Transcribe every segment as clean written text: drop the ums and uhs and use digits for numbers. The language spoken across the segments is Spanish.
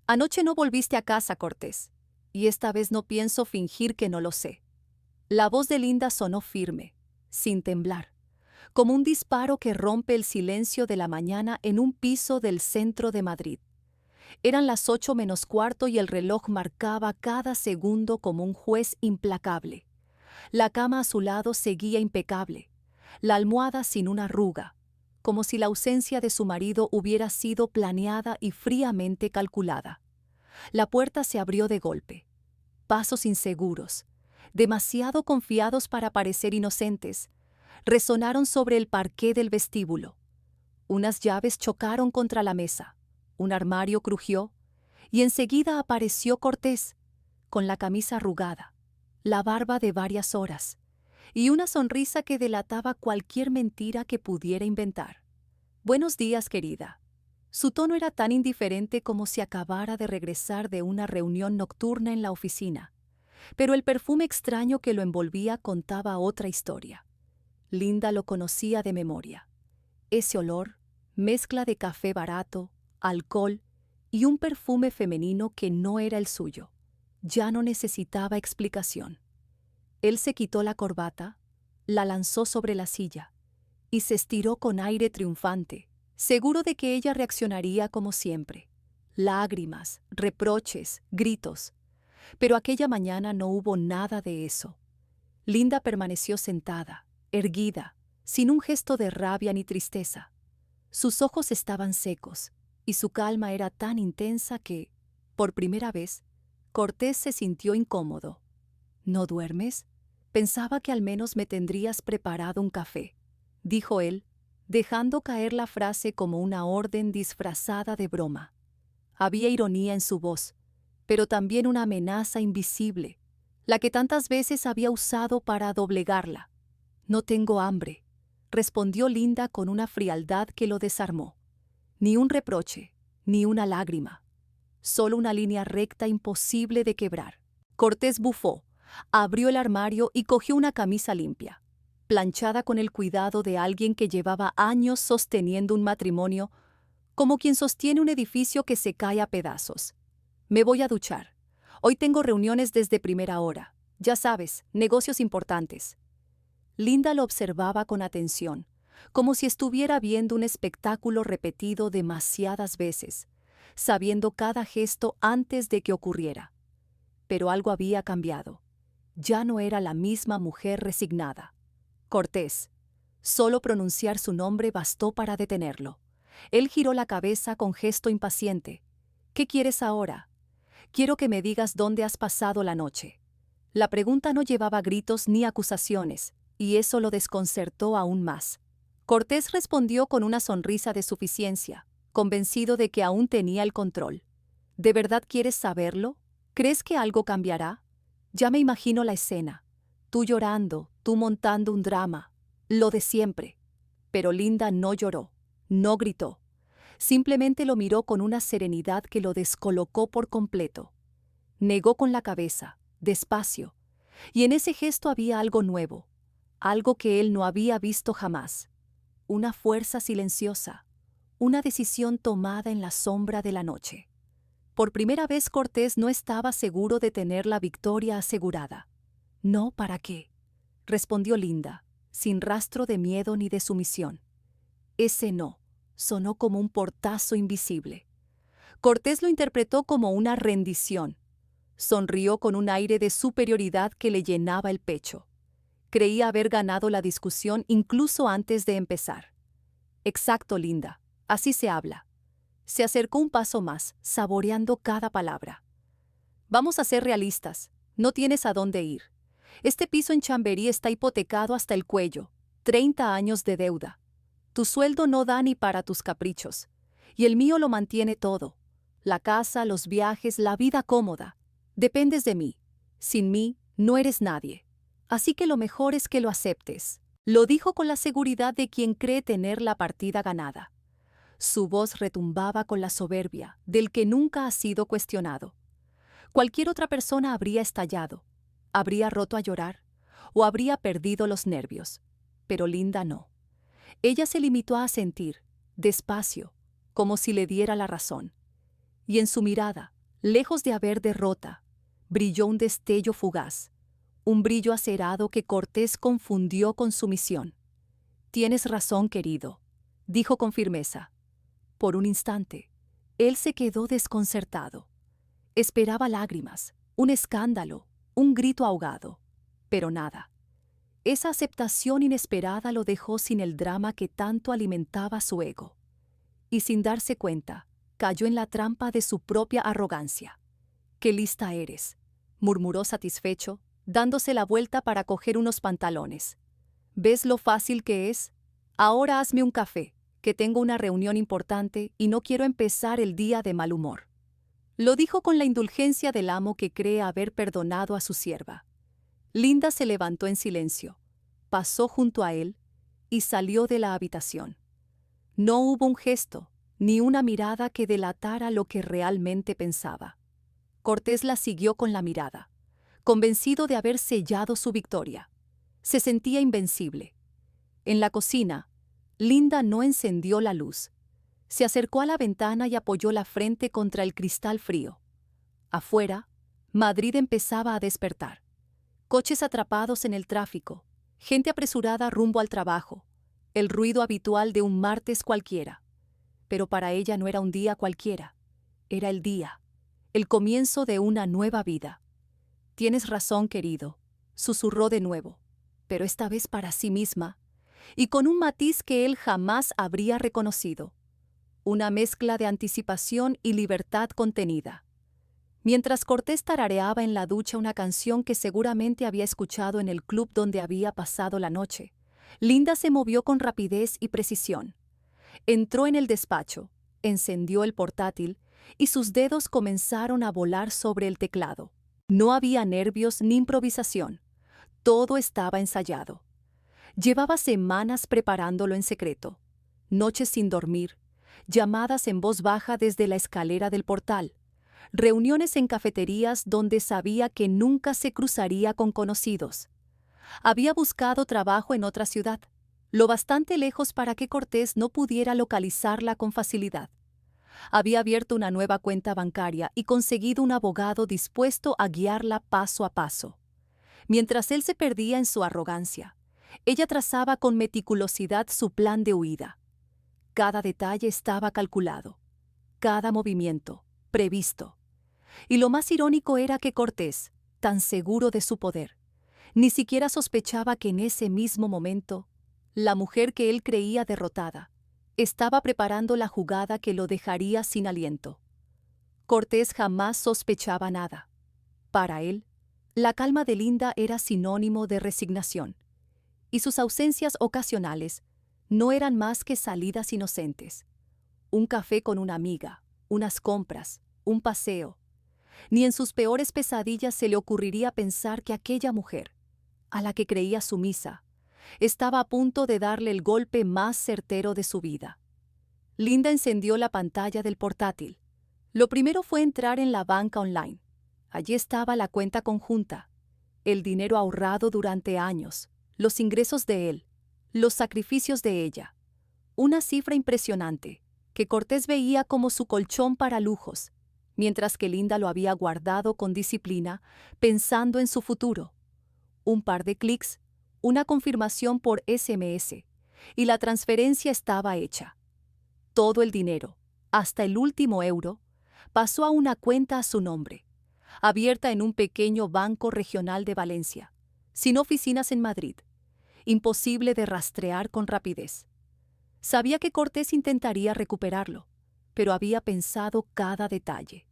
Anoche no volviste a casa, Cortés, y esta vez no pienso fingir que no lo sé. La voz de Linda sonó firme, sin temblar, como un disparo que rompe el silencio de la mañana en un piso del centro de Madrid. Eran las 8 menos cuarto y el reloj marcaba cada segundo como un juez implacable. La cama a su lado seguía impecable, la almohada sin una arruga, como si la ausencia de su marido hubiera sido planeada y fríamente calculada. La puerta se abrió de golpe. Pasos inseguros, demasiado confiados para parecer inocentes, resonaron sobre el parqué del vestíbulo. Unas llaves chocaron contra la mesa, un armario crujió, y enseguida apareció Cortés, con la camisa arrugada, la barba de varias horas, y una sonrisa que delataba cualquier mentira que pudiera inventar. «Buenos días, querida». Su tono era tan indiferente como si acabara de regresar de una reunión nocturna en la oficina, pero el perfume extraño que lo envolvía contaba otra historia. Linda lo conocía de memoria. Ese olor, mezcla de café barato, alcohol y un perfume femenino que no era el suyo, ya no necesitaba explicación. Él se quitó la corbata, la lanzó sobre la silla y se estiró con aire triunfante, seguro de que ella reaccionaría como siempre. Lágrimas, reproches, gritos. Pero aquella mañana no hubo nada de eso. Linda permaneció sentada, erguida, sin un gesto de rabia ni tristeza. Sus ojos estaban secos, y su calma era tan intensa que, por primera vez, Cortés se sintió incómodo. «¿No duermes? Pensaba que al menos me tendrías preparado un café», dijo él, dejando caer la frase como una orden disfrazada de broma. Había ironía en su voz, pero también una amenaza invisible, la que tantas veces había usado para doblegarla. «No tengo hambre», respondió Linda con una frialdad que lo desarmó. Ni un reproche, ni una lágrima. Solo una línea recta imposible de quebrar. Cortés bufó, abrió el armario y cogió una camisa limpia, planchada con el cuidado de alguien que llevaba años sosteniendo un matrimonio, como quien sostiene un edificio que se cae a pedazos. «Me voy a duchar. Hoy tengo reuniones desde primera hora. Ya sabes, negocios importantes». Linda lo observaba con atención, como si estuviera viendo un espectáculo repetido demasiadas veces, sabiendo cada gesto antes de que ocurriera. Pero algo había cambiado. Ya no era la misma mujer resignada. Cortés. Solo pronunciar su nombre bastó para detenerlo. Él giró la cabeza con gesto impaciente. «¿Qué quieres ahora?» «Quiero que me digas dónde has pasado la noche». La pregunta no llevaba gritos ni acusaciones, y eso lo desconcertó aún más. Cortés respondió con una sonrisa de suficiencia, convencido de que aún tenía el control. «¿De verdad quieres saberlo? ¿Crees que algo cambiará? Ya me imagino la escena. Tú llorando, tú montando un drama, lo de siempre». Pero Linda no lloró, no gritó. Simplemente lo miró con una serenidad que lo descolocó por completo. Negó con la cabeza, despacio, y en ese gesto había algo nuevo, algo que él no había visto jamás. Una fuerza silenciosa, una decisión tomada en la sombra de la noche. Por primera vez Cortés no estaba seguro de tener la victoria asegurada. «No, ¿para qué?», respondió Linda, sin rastro de miedo ni de sumisión. Ese no sonó como un portazo invisible. Cortés lo interpretó como una rendición. Sonrió con un aire de superioridad que le llenaba el pecho. Creía haber ganado la discusión incluso antes de empezar. «Exacto, Linda, así se habla». Se acercó un paso más, saboreando cada palabra. «Vamos a ser realistas. No tienes a dónde ir. Este piso en Chamberí está hipotecado hasta el cuello. 30 años de deuda. Tu sueldo no da ni para tus caprichos. Y el mío lo mantiene todo. La casa, los viajes, la vida cómoda. Dependes de mí. Sin mí, no eres nadie. Así que lo mejor es que lo aceptes». Lo dijo con la seguridad de quien cree tener la partida ganada. Su voz retumbaba con la soberbia del que nunca ha sido cuestionado. Cualquier otra persona habría estallado, habría roto a llorar o habría perdido los nervios. Pero Linda no. Ella se limitó a sentir, despacio, como si le diera la razón. Y en su mirada, Lejos de haber derrota, brilló un destello fugaz, un brillo acerado que Cortés confundió con sumisión. «Tienes razón, querido», dijo con firmeza. Por un instante, él se quedó desconcertado. Esperaba lágrimas, un escándalo, un grito ahogado, pero nada. Esa aceptación inesperada lo dejó sin el drama que tanto alimentaba su ego. Y sin darse cuenta, cayó en la trampa de su propia arrogancia. «¡Qué lista eres!», murmuró satisfecho, dándose la vuelta para coger unos pantalones. «¿Ves lo fácil que es? Ahora hazme un café, que tengo una reunión importante y no quiero empezar el día de mal humor». Lo dijo con la indulgencia del amo que cree haber perdonado a su sierva. Linda se levantó en silencio, pasó junto a él y salió de la habitación. No hubo un gesto, ni una mirada que delatara lo que realmente pensaba. Cortés la siguió con la mirada, convencido de haber sellado su victoria. Se sentía invencible. En la cocina, Linda no encendió la luz. Se acercó a la ventana y apoyó la frente contra el cristal frío. Afuera, Madrid empezaba a despertar. Coches atrapados en el tráfico, gente apresurada rumbo al trabajo, el ruido habitual de un martes cualquiera. Pero para ella no era un día cualquiera, era el día, el comienzo de una nueva vida. «Tienes razón, querido», susurró de nuevo, pero esta vez para sí misma, y con un matiz que él jamás habría reconocido. Una mezcla de anticipación y libertad contenida. Mientras Cortés tarareaba en la ducha una canción que seguramente había escuchado en el club donde había pasado la noche, Linda se movió con rapidez y precisión. Entró en el despacho, encendió el portátil y sus dedos comenzaron a volar sobre el teclado. No había nervios ni improvisación. Todo estaba ensayado. Llevaba semanas preparándolo en secreto. Noches sin dormir, llamadas en voz baja desde la escalera del portal, reuniones en cafeterías donde sabía que nunca se cruzaría con conocidos. Había buscado trabajo en otra ciudad, lo bastante lejos para que Cortés no pudiera localizarla con facilidad. Había abierto una nueva cuenta bancaria y conseguido un abogado dispuesto a guiarla paso a paso. Mientras él se perdía en su arrogancia, ella trazaba con meticulosidad su plan de huida. Cada detalle estaba calculado, cada movimiento previsto. Y lo más irónico era que Cortés, tan seguro de su poder, ni siquiera sospechaba que en ese mismo momento, la mujer que él creía derrotada, estaba preparando la jugada que lo dejaría sin aliento. Cortés jamás sospechaba nada. Para él, la calma de Linda era sinónimo de resignación, y sus ausencias ocasionales no eran más que salidas inocentes. Un café con una amiga, unas compras, un paseo. Ni en sus peores pesadillas se le ocurriría pensar que aquella mujer, a la que creía sumisa, estaba a punto de darle el golpe más certero de su vida. Linda encendió la pantalla del portátil. Lo primero fue entrar en la banca online. Allí estaba la cuenta conjunta, el dinero ahorrado durante años, los ingresos de él, los sacrificios de ella. Una cifra impresionante, que Cortés veía como su colchón para lujos, mientras que Linda lo había guardado con disciplina, pensando en su futuro. Un par de clics, una confirmación por SMS, y la transferencia estaba hecha. Todo el dinero, hasta el último euro, pasó a una cuenta a su nombre, abierta en un pequeño banco regional de Valencia, sin oficinas en Madrid, imposible de rastrear con rapidez. Sabía que Cortés intentaría recuperarlo, pero había pensado cada detalle.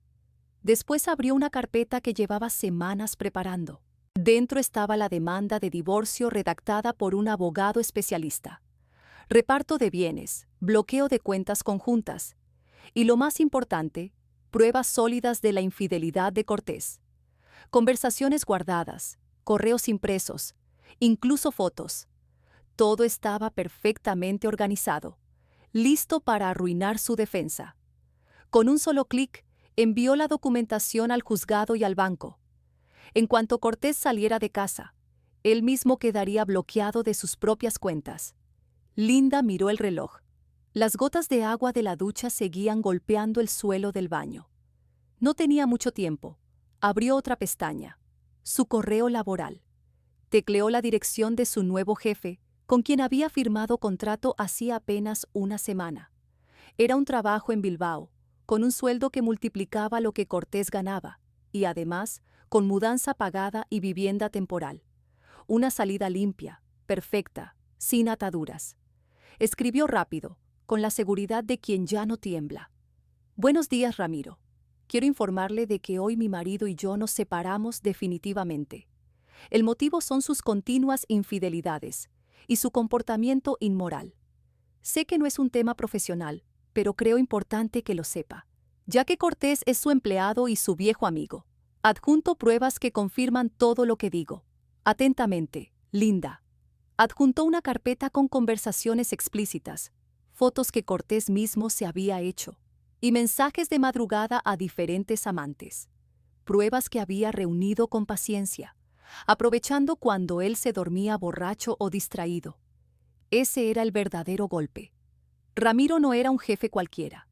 Después abrió una carpeta que llevaba semanas preparando. Dentro estaba la demanda de divorcio redactada por un abogado especialista, reparto de bienes, bloqueo de cuentas conjuntas y, lo más importante, pruebas sólidas de la infidelidad de Cortés. Conversaciones guardadas, correos impresos, incluso fotos. Todo estaba perfectamente organizado, listo para arruinar su defensa. Con un solo clic, envió la documentación al juzgado y al banco. En cuanto Cortés saliera de casa, él mismo quedaría bloqueado de sus propias cuentas. Linda miró el reloj. Las gotas de agua de la ducha seguían golpeando el suelo del baño. No tenía mucho tiempo. Abrió otra pestaña. Su correo laboral. Tecleó la dirección de su nuevo jefe, con quien había firmado contrato hacía apenas una semana. Era un trabajo en Bilbao, con un sueldo que multiplicaba lo que Cortés ganaba, y además, con mudanza pagada y vivienda temporal. Una salida limpia, perfecta, sin ataduras. Escribió rápido, con la seguridad de quien ya no tiembla. Buenos días, Ramiro. Quiero informarle de que hoy mi marido y yo nos separamos definitivamente. El motivo son sus continuas infidelidades y su comportamiento inmoral. Sé que no es un tema profesional, pero creo importante que lo sepa, ya que Cortés es su empleado y su viejo amigo. Adjunto pruebas que confirman todo lo que digo. Atentamente, Linda. Adjuntó una carpeta con conversaciones explícitas, fotos que Cortés mismo se había hecho, y mensajes de madrugada a diferentes amantes. Pruebas que había reunido con paciencia, aprovechando cuando él se dormía borracho o distraído. Ese era el verdadero golpe. Ramiro no era un jefe cualquiera.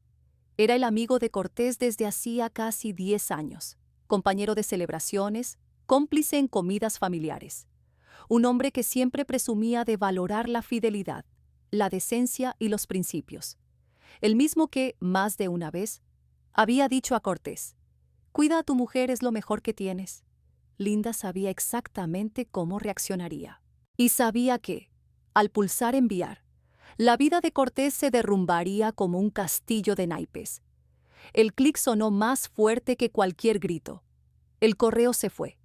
Era el amigo de Cortés desde hacía casi 10 años, compañero de celebraciones, cómplice en comidas familiares. Un hombre que siempre presumía de valorar la fidelidad, la decencia y los principios. El mismo que, más de una vez, había dicho a Cortés: «Cuida a tu mujer, es lo mejor que tienes». Linda sabía exactamente cómo reaccionaría. Y sabía que, al pulsar enviar, la vida de Cortés se derrumbaría como un castillo de naipes. El clic sonó más fuerte que cualquier grito. El correo se fue,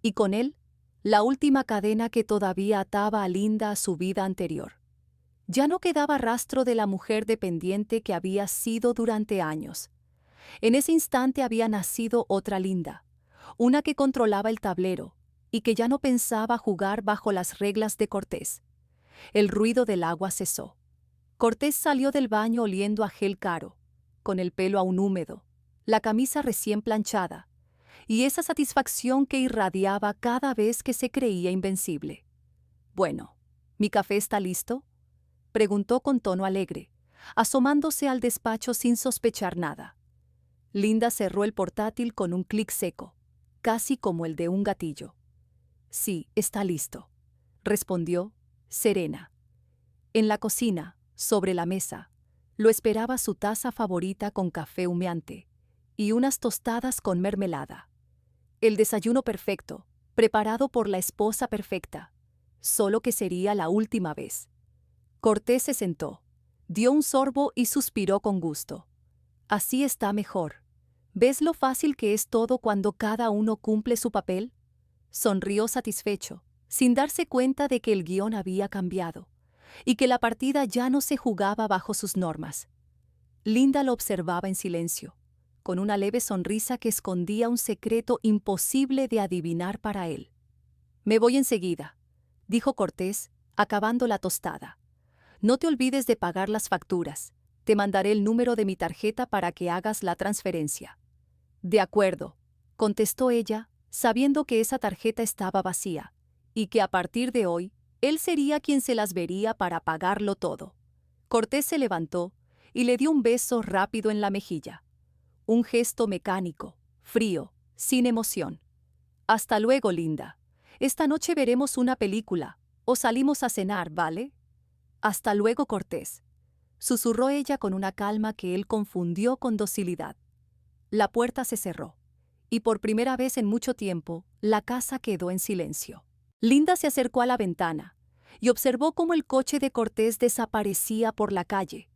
y con él, la última cadena que todavía ataba a Linda a su vida anterior. Ya no quedaba rastro de la mujer dependiente que había sido durante años. En ese instante había nacido otra Linda, una que controlaba el tablero y que ya no pensaba jugar bajo las reglas de Cortés. El ruido del agua cesó. Cortés salió del baño oliendo a gel caro, con el pelo aún húmedo, la camisa recién planchada, y esa satisfacción que irradiaba cada vez que se creía invencible. «Bueno, ¿mi café está listo?», preguntó con tono alegre, asomándose al despacho sin sospechar nada. Linda cerró el portátil con un clic seco, casi como el de un gatillo. «Sí, está listo», respondió, serena. En la cocina, sobre la mesa, lo esperaba su taza favorita con café humeante y unas tostadas con mermelada. El desayuno perfecto, preparado por la esposa perfecta, solo que sería la última vez. Cortés se sentó, dio un sorbo y suspiró con gusto. «Así está mejor. ¿Ves lo fácil que es todo cuando cada uno cumple su papel?». Sonrió satisfecho, sin darse cuenta de que el guión había cambiado y que la partida ya no se jugaba bajo sus normas. Linda lo observaba en silencio, con una leve sonrisa que escondía un secreto imposible de adivinar para él. «Me voy enseguida», dijo Cortés, acabando la tostada. «No te olvides de pagar las facturas. Te mandaré el número de mi tarjeta para que hagas la transferencia». «De acuerdo», contestó ella, sabiendo que esa tarjeta estaba vacía, y que a partir de hoy, él sería quien se las vería para pagarlo todo. Cortés se levantó y le dio un beso rápido en la mejilla. Un gesto mecánico, frío, sin emoción. «Hasta luego, Linda. Esta noche veremos una película, o salimos a cenar, ¿vale?». «Hasta luego, Cortés», susurró ella con una calma que él confundió con docilidad. La puerta se cerró, y por primera vez en mucho tiempo, la casa quedó en silencio. Linda se acercó a la ventana y observó cómo el coche de Cortés desaparecía por la calle.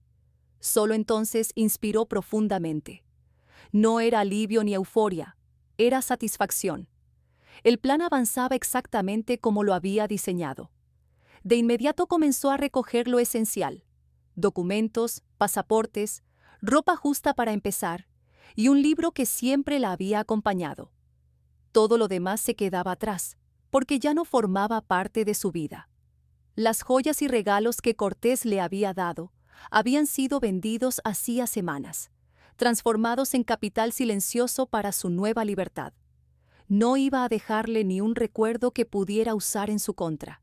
Solo entonces inspiró profundamente. No era alivio ni euforia, era satisfacción. El plan avanzaba exactamente como lo había diseñado. De inmediato comenzó a recoger lo esencial: documentos, pasaportes, ropa justa para empezar, y un libro que siempre la había acompañado. Todo lo demás se quedaba atrás, porque ya no formaba parte de su vida. Las joyas y regalos que Cortés le había dado habían sido vendidos hacía semanas, transformados en capital silencioso para su nueva libertad. No iba a dejarle ni un recuerdo que pudiera usar en su contra.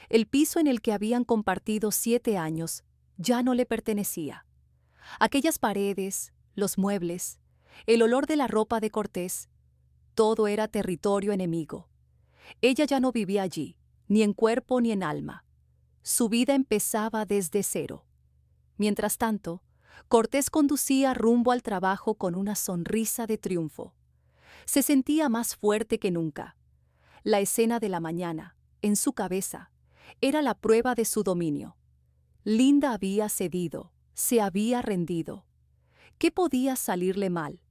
El piso en el que habían compartido 7 años ya no le pertenecía. Aquellas paredes, los muebles, el olor de la ropa de Cortés. Todo era territorio enemigo. Ella ya no vivía allí, ni en cuerpo ni en alma. Su vida empezaba desde cero. Mientras tanto, Cortés conducía rumbo al trabajo con una sonrisa de triunfo. Se sentía más fuerte que nunca. La escena de la mañana, en su cabeza, era la prueba de su dominio. Linda había cedido, se había rendido. ¿Qué podía salirle mal?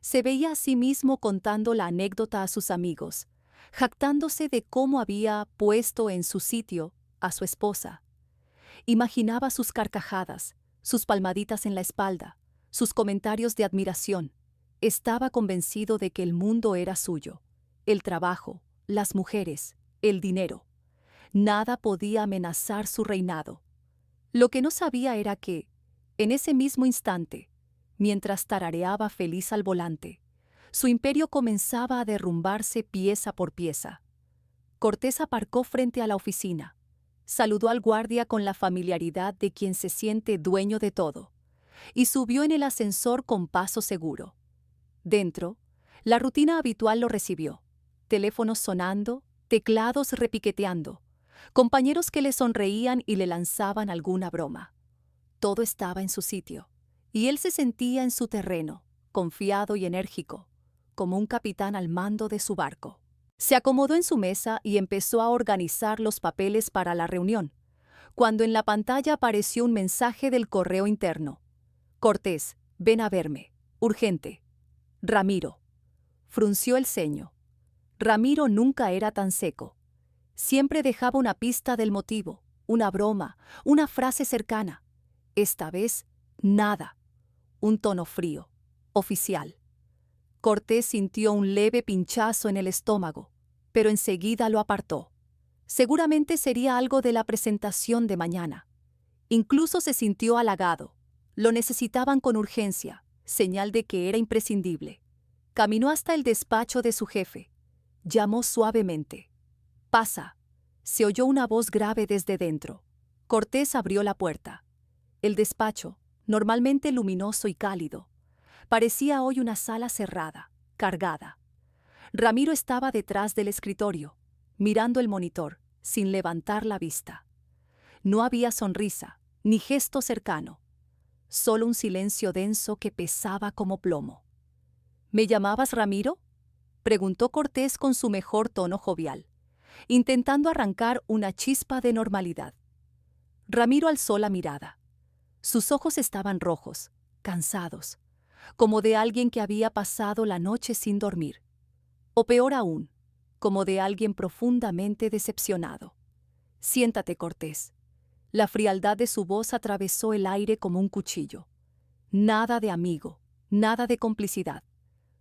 Se veía a sí mismo contando la anécdota a sus amigos, jactándose de cómo había puesto en su sitio a su esposa. Imaginaba sus carcajadas, sus palmaditas en la espalda, sus comentarios de admiración. Estaba convencido de que el mundo era suyo, el trabajo, las mujeres, el dinero. Nada podía amenazar su reinado. Lo que no sabía era que, en ese mismo instante, mientras tarareaba feliz al volante, su imperio comenzaba a derrumbarse pieza por pieza. Cortés aparcó frente a la oficina. Saludó al guardia con la familiaridad de quien se siente dueño de todo, y subió en el ascensor con paso seguro. Dentro, la rutina habitual lo recibió. Teléfonos sonando, teclados repiqueteando, compañeros que le sonreían y le lanzaban alguna broma. Todo estaba en su sitio, y él se sentía en su terreno, confiado y enérgico, como un capitán al mando de su barco. Se acomodó en su mesa y empezó a organizar los papeles para la reunión, cuando en la pantalla apareció un mensaje del correo interno. Cortés, ven a verme. Urgente. Ramiro. Frunció el ceño. Ramiro nunca era tan seco. Siempre dejaba una pista del motivo, una broma, una frase cercana. Esta vez, nada. Un tono frío, oficial. Cortés sintió un leve pinchazo en el estómago, pero enseguida lo apartó. Seguramente sería algo de la presentación de mañana. Incluso se sintió halagado. Lo necesitaban con urgencia, señal de que era imprescindible. Caminó hasta el despacho de su jefe. Llamó suavemente. «Pasa». Se oyó una voz grave desde dentro. Cortés abrió la puerta. El despacho, normalmente luminoso y cálido, parecía hoy una sala cerrada, cargada. Ramiro estaba detrás del escritorio, mirando el monitor, sin levantar la vista. No había sonrisa, ni gesto cercano. Solo un silencio denso que pesaba como plomo. «¿Me llamabas Ramiro?», preguntó Cortés con su mejor tono jovial, intentando arrancar una chispa de normalidad. Ramiro alzó la mirada. Sus ojos estaban rojos, cansados, como de alguien que había pasado la noche sin dormir. O peor aún, como de alguien profundamente decepcionado. «Siéntate, Cortés». La frialdad de su voz atravesó el aire como un cuchillo. Nada de amigo, nada de complicidad.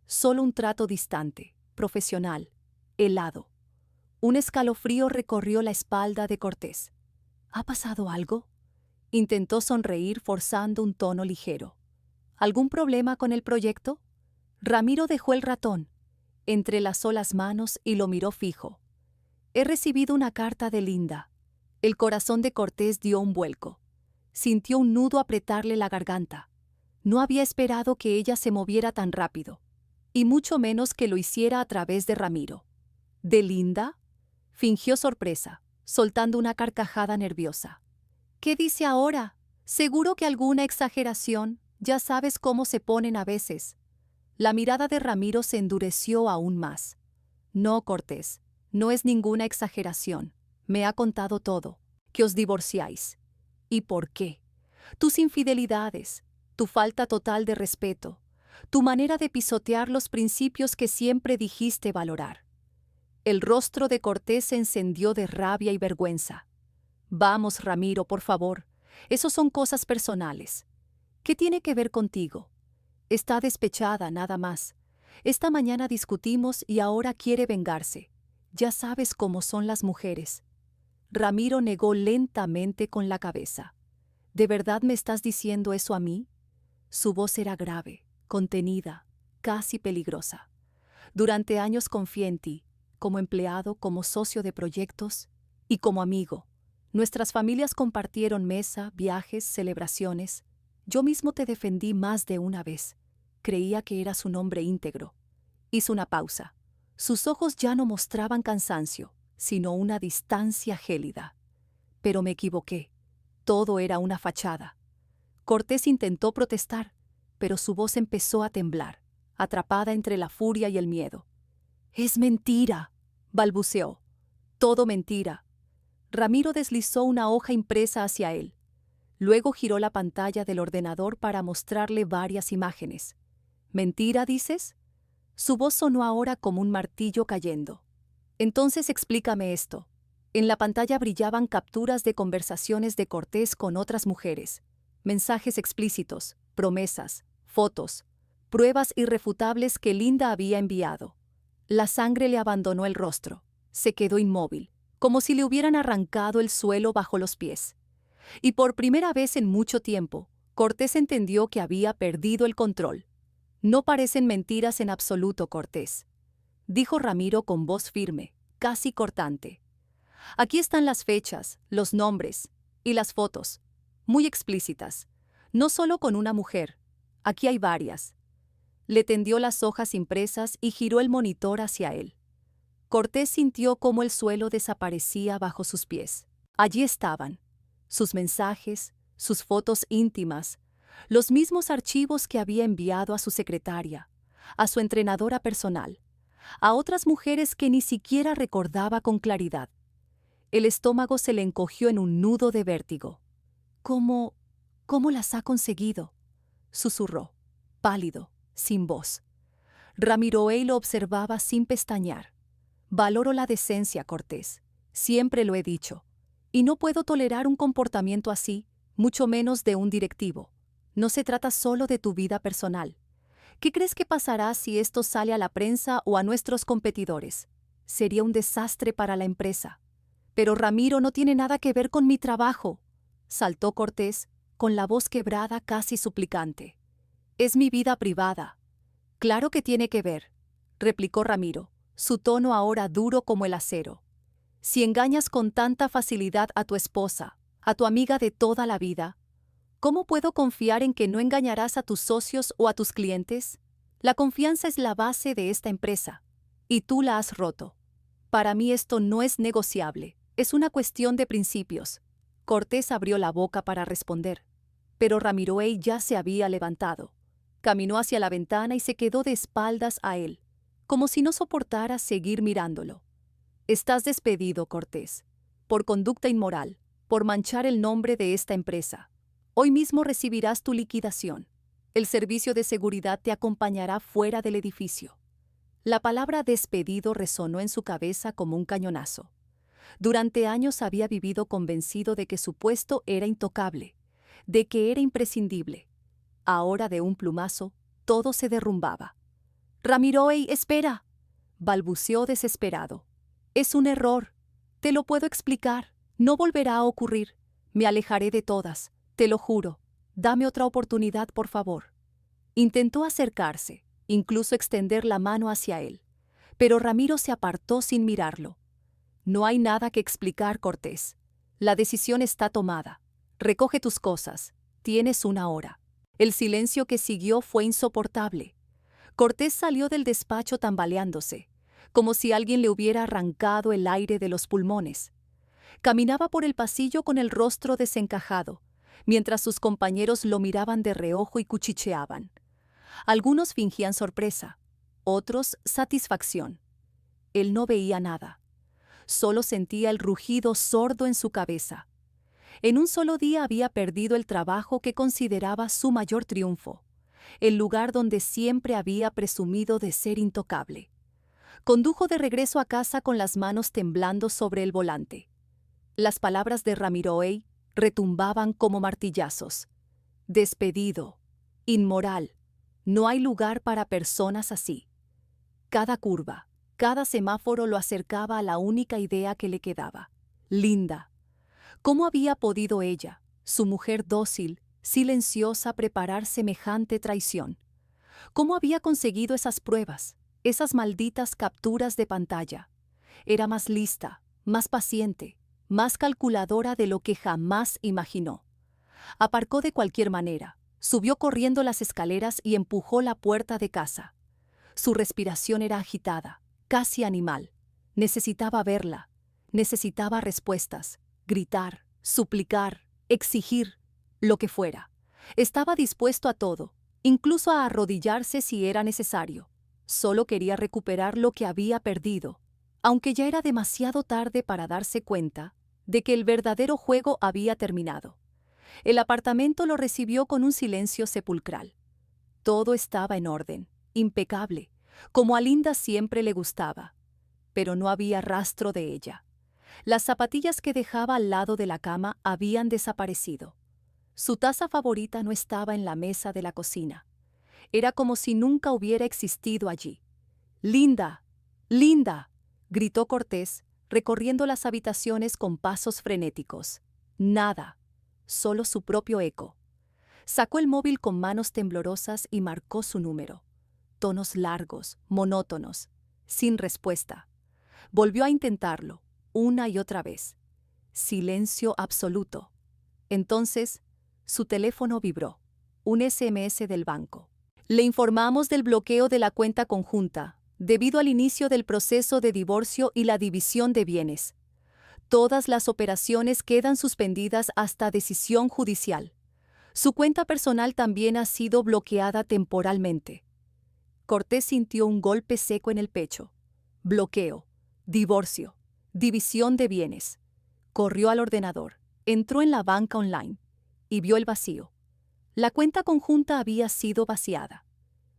Solo un trato distante, profesional, helado. Un escalofrío recorrió la espalda de Cortés. «¿Ha pasado algo?», intentó sonreír forzando un tono ligero. «¿Algún problema con el proyecto?». Ramiro dejó el ratón, entrelazó las manos y lo miró fijo. «He recibido una carta de Linda». El corazón de Cortés dio un vuelco. Sintió un nudo apretarle la garganta. No había esperado que ella se moviera tan rápido, y mucho menos que lo hiciera a través de Ramiro. «¿De Linda?». Fingió sorpresa, soltando una carcajada nerviosa. «¿Qué dice ahora? Seguro que alguna exageración. Ya sabes cómo se ponen a veces». La mirada de Ramiro se endureció aún más. «No, Cortés, no es ninguna exageración. Me ha contado todo. Que os divorciáis. ¿Y por qué? Tus infidelidades, tu falta total de respeto, tu manera de pisotear los principios que siempre dijiste valorar». El rostro de Cortés se encendió de rabia y vergüenza. «Vamos, Ramiro, por favor. Esos son cosas personales. ¿Qué tiene que ver contigo? Está despechada, nada más. Esta mañana discutimos y ahora quiere vengarse. Ya sabes cómo son las mujeres». Ramiro negó lentamente con la cabeza. «¿De verdad me estás diciendo eso a mí?». Su voz era grave, contenida, casi peligrosa. «Durante años confié en ti, como empleado, como socio de proyectos y como amigo. Nuestras familias compartieron mesa, viajes, celebraciones. Yo mismo te defendí más de una vez. creía que era su nombre íntegro. Hizo una pausa. Sus ojos ya no mostraban cansancio, sino una distancia gélida. Pero me equivoqué. Todo era una fachada. Cortés intentó protestar, pero su voz empezó a temblar, atrapada entre la furia y el miedo. «Es mentira», balbuceó. «Todo mentira». Ramiro deslizó una hoja impresa hacia él. Luego giró la pantalla del ordenador para mostrarle varias imágenes. «¿Mentira, dices?» Su voz sonó ahora como un martillo cayendo. «Entonces explícame esto». En la pantalla brillaban capturas de conversaciones de Cortés con otras mujeres, mensajes explícitos, promesas, fotos, pruebas irrefutables que Linda había enviado. La sangre le abandonó el rostro. Se quedó inmóvil, como si le hubieran arrancado el suelo bajo los pies. Y por primera vez en mucho tiempo, Cortés entendió que había perdido el control. «No parecen mentiras en absoluto, Cortés», dijo Ramiro con voz firme, casi cortante. «Aquí están las fechas, los nombres y las fotos, muy explícitas, no solo con una mujer, aquí hay varias». Le tendió las hojas impresas y giró el monitor hacia él. Cortés sintió cómo el suelo desaparecía bajo sus pies. Allí estaban, sus mensajes, sus fotos íntimas, los mismos archivos que había enviado a su secretaria, a su entrenadora personal, a otras mujeres que ni siquiera recordaba con claridad. El estómago se le encogió en un nudo de vértigo. «¿Cómo las ha conseguido?», susurró, pálido, sin voz. Ramiroey lo observaba sin pestañear. «Valoro la decencia, Cortés. Siempre lo he dicho. Y no puedo tolerar un comportamiento así, mucho menos de un directivo. No se trata solo de tu vida personal. ¿Qué crees que pasará si esto sale a la prensa o a nuestros competidores? Sería un desastre para la empresa». «Pero Ramiro, no tiene nada que ver con mi trabajo», saltó Cortés, con la voz quebrada casi suplicante. «Es mi vida privada». «Claro que tiene que ver», replicó Ramiro, su tono ahora duro como el acero. «Si engañas con tanta facilidad a tu esposa, a tu amiga de toda la vida, ¿cómo puedo confiar en que no engañarás a tus socios o a tus clientes? La confianza es la base de esta empresa, y tú la has roto. Para mí esto no es negociable, es una cuestión de principios». Cortés abrió la boca para responder, pero Ramiroey ya se había levantado. Caminó hacia la ventana y se quedó de espaldas a él, como si no soportara seguir mirándolo. «Estás despedido, Cortés, por conducta inmoral, por manchar el nombre de esta empresa. Hoy mismo recibirás tu liquidación. El servicio de seguridad te acompañará fuera del edificio». La palabra despedido resonó en su cabeza como un cañonazo. Durante años había vivido convencido de que su puesto era intocable, de que era imprescindible. Ahora, de un plumazo, todo se derrumbaba. «Ramiroey, espera», balbuceó desesperado. «Es un error. Te lo puedo explicar. No volverá a ocurrir. Me alejaré de todas, te lo juro. Dame otra oportunidad, por favor». Intentó acercarse, incluso extender la mano hacia él, pero Ramiro se apartó sin mirarlo. «No hay nada que explicar, Cortés. La decisión está tomada. Recoge tus cosas. Tienes una hora». El silencio que siguió fue insoportable. Cortés salió del despacho tambaleándose, como si alguien le hubiera arrancado el aire de los pulmones. Caminaba por el pasillo con el rostro desencajado, mientras sus compañeros lo miraban de reojo y cuchicheaban. Algunos fingían sorpresa, otros satisfacción. Él no veía nada. Solo sentía el rugido sordo en su cabeza. En un solo día había perdido el trabajo que consideraba su mayor triunfo, el lugar donde siempre había presumido de ser intocable. Condujo de regreso a casa con las manos temblando sobre el volante. Las palabras de Ramiroey retumbaban como martillazos. «Despedido. Inmoral. No hay lugar para personas así». Cada curva, cada semáforo lo acercaba a la única idea que le quedaba. Linda. ¿Cómo había podido ella, su mujer dócil, silenciosa, preparar semejante traición? ¿Cómo había conseguido esas pruebas, esas malditas capturas de pantalla? Era más lista, más paciente, más calculadora de lo que jamás imaginó. Aparcó de cualquier manera. Subió corriendo las escaleras y empujó la puerta de casa. Su respiración era agitada, casi animal. Necesitaba verla. Necesitaba respuestas, gritar, suplicar, exigir, lo que fuera. Estaba dispuesto a todo, incluso a arrodillarse si era necesario. Solo quería recuperar lo que había perdido, aunque ya era demasiado tarde para darse cuenta de que el verdadero juego había terminado. El apartamento lo recibió con un silencio sepulcral. Todo estaba en orden, impecable, como a Linda siempre le gustaba, pero no había rastro de ella. Las zapatillas que dejaba al lado de la cama habían desaparecido. Su taza favorita no estaba en la mesa de la cocina. Era como si nunca hubiera existido allí. «¡Linda! ¡Linda!», gritó Cortés, recorriendo las habitaciones con pasos frenéticos. Nada, solo su propio eco. Sacó el móvil con manos temblorosas y marcó su número. Tonos largos, monótonos, sin respuesta. Volvió a intentarlo, una y otra vez. Silencio absoluto. Entonces, su teléfono vibró. Un SMS del banco. Le informamos del bloqueo de la cuenta conjunta, debido al inicio del proceso de divorcio y la división de bienes. Todas las operaciones quedan suspendidas hasta decisión judicial. Su cuenta personal también ha sido bloqueada temporalmente. Cortés sintió un golpe seco en el pecho. Bloqueo, divorcio, división de bienes. Corrió al ordenador, entró en la banca online y vio el vacío. La cuenta conjunta había sido vaciada.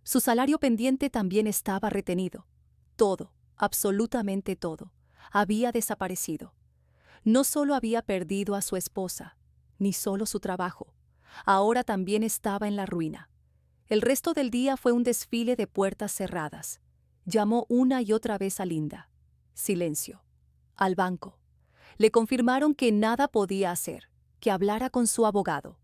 Su salario pendiente también estaba retenido. Todo, absolutamente todo, había desaparecido. No solo había perdido a su esposa, ni solo su trabajo. Ahora también estaba en la ruina. El resto del día fue un desfile de puertas cerradas. Llamó una y otra vez a Linda. Silencio. Al banco. Le confirmaron que nada podía hacer, que hablara con su abogado.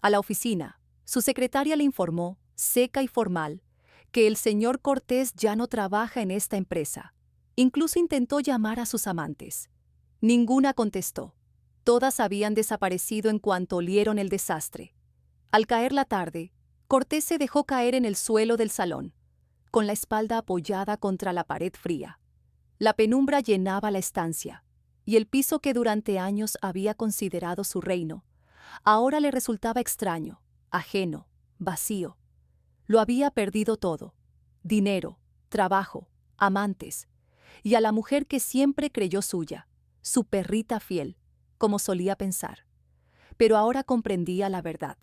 A la oficina, su secretaria le informó, seca y formal, que el señor Cortés ya no trabaja en esta empresa. Incluso intentó llamar a sus amantes. Ninguna contestó. Todas habían desaparecido en cuanto olieron el desastre. Al caer la tarde, Cortés se dejó caer en el suelo del salón, con la espalda apoyada contra la pared fría. La penumbra llenaba la estancia, y el piso que durante años había considerado su reino, ahora le resultaba extraño, ajeno, vacío. Lo había perdido todo: dinero, trabajo, amantes, y a la mujer que siempre creyó suya, su perrita fiel, como solía pensar. Pero ahora comprendía la verdad.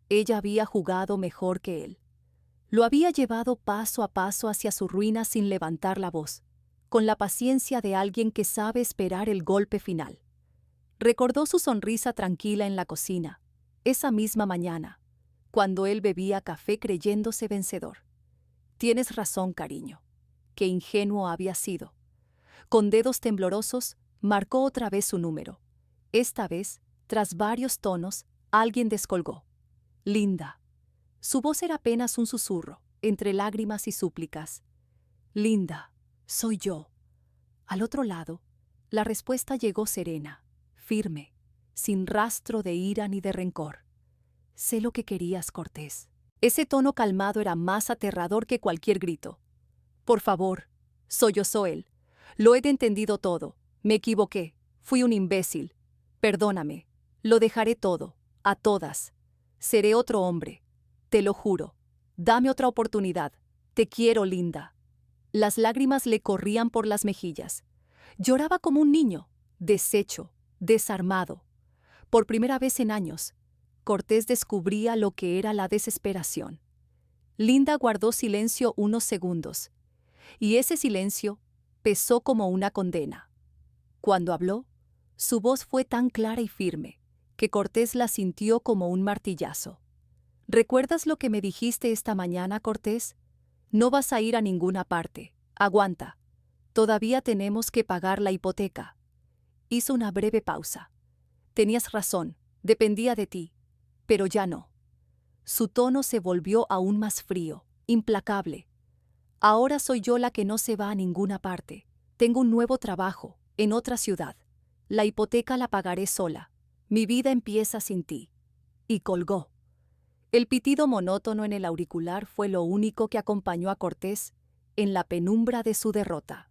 Ella había jugado mejor que él. Lo había llevado paso a paso hacia su ruina sin levantar la voz, con la paciencia de alguien que sabe esperar el golpe final. Recordó su sonrisa tranquila en la cocina, esa misma mañana, cuando él bebía café creyéndose vencedor. Tienes razón, cariño. Qué ingenuo había sido. Con dedos temblorosos, marcó otra vez su número. Esta vez, tras varios tonos, alguien descolgó. Linda. Su voz era apenas un susurro, entre lágrimas y súplicas. Linda, soy yo. Al otro lado, la respuesta llegó serena, firme, sin rastro de ira ni de rencor. Sé lo que querías, Cortés. Ese tono calmado era más aterrador que cualquier grito. Por favor, sollozó él. Lo he entendido todo. Me equivoqué. Fui un imbécil. Perdóname. Lo dejaré todo. A todas. Seré otro hombre. Te lo juro. Dame otra oportunidad. Te quiero, Linda. Las lágrimas le corrían por las mejillas. Lloraba como un niño, deshecho, desarmado. Por primera vez en años, Cortés descubría lo que era la desesperación. Linda guardó silencio unos segundos, y ese silencio pesó como una condena. Cuando habló, su voz fue tan clara y firme que Cortés la sintió como un martillazo. ¿Recuerdas lo que me dijiste esta mañana, Cortés? No vas a ir a ninguna parte. Aguanta. Todavía tenemos que pagar la hipoteca. Hizo una breve pausa. Tenías razón, dependía de ti, pero ya no. Su tono se volvió aún más frío, implacable. Ahora soy yo la que no se va a ninguna parte. Tengo un nuevo trabajo, en otra ciudad. La hipoteca la pagaré sola. Mi vida empieza sin ti. Y colgó. El pitido monótono en el auricular fue lo único que acompañó a Cortés en la penumbra de su derrota.